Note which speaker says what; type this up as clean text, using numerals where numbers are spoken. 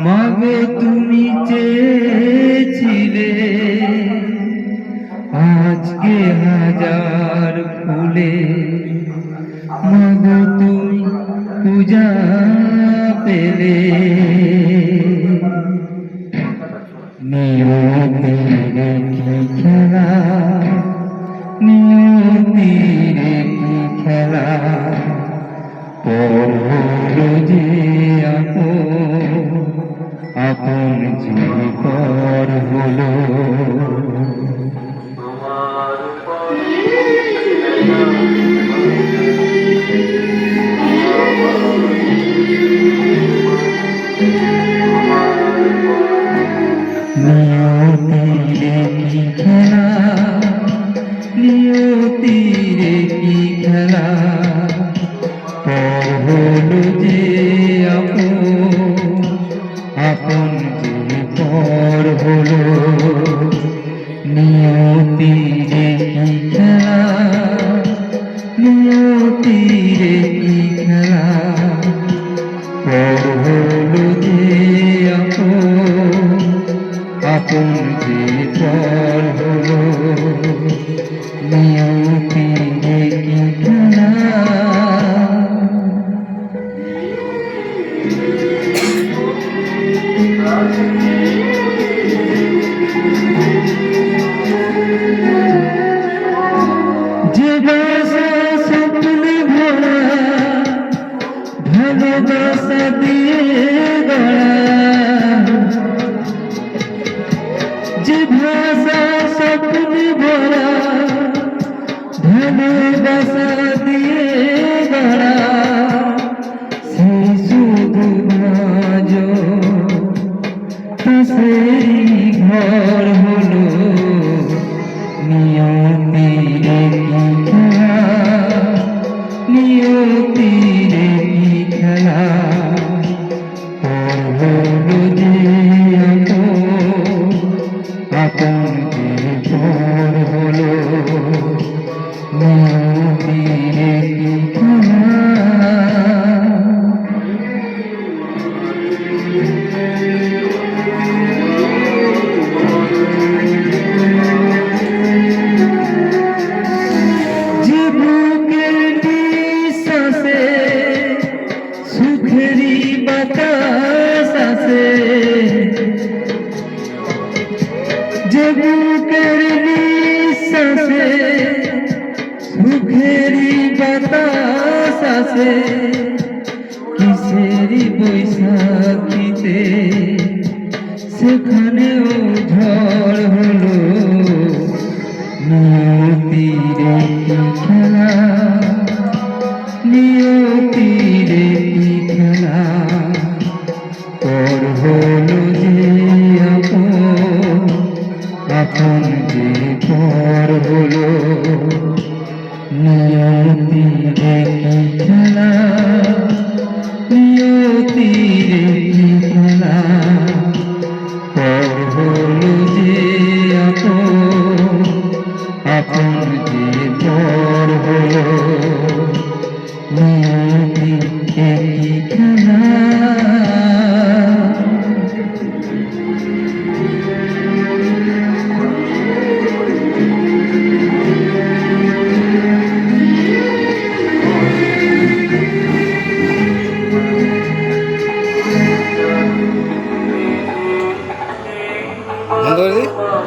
Speaker 1: মাগো তুমি চেয়েছিলে আজকে হাজার ফুলে, মাগো তুমি পূজা পেলে। নিয়তির কি খেলা, নিয়তির কি খেলা, পর হলো যে আপন যে পর হলো। নিয়তির কি খেলা, নিয়তির কি খেলা, পর হলো যে আপন যে পর হলো। নিয়তির কি খেলা, নিয়তির কি খেলা, পর হলো যে আপন যে পর হলো। নিয়তির কি খেলা। যে বাসা স্বপ্নে ভরা, ভালোবাসা দিয়ে গড়া, যে ভাষা স্বপ্নে ভরা, ভালোবাসা দিয়ে গড়া, সেই শুধু আজ সেই ঘর হলো। নিয়তির কি খেলা, নিয়তির কি খেলা, পর হলো যে আপন যে পর হলো। নিয়তির কি খেলা। যে বুকের নিঃশ্বাসে সুখেরই বাতাস আসে, যে বুকের নিঃশ্বাসে সুখেরই বাতাস আসে, কিসেরই বৈশাখীতে সেখানেও ঝড় হলো। নিয়তির কি খেলা, নিয়তির কি খেলা, পর হলো যে আপন যে পর হলো। নিয়তির কি খেলা, নিয়তির কি খেলা, পর হলো যে আপন যে পর হলো। নিয়তির কি খেলা।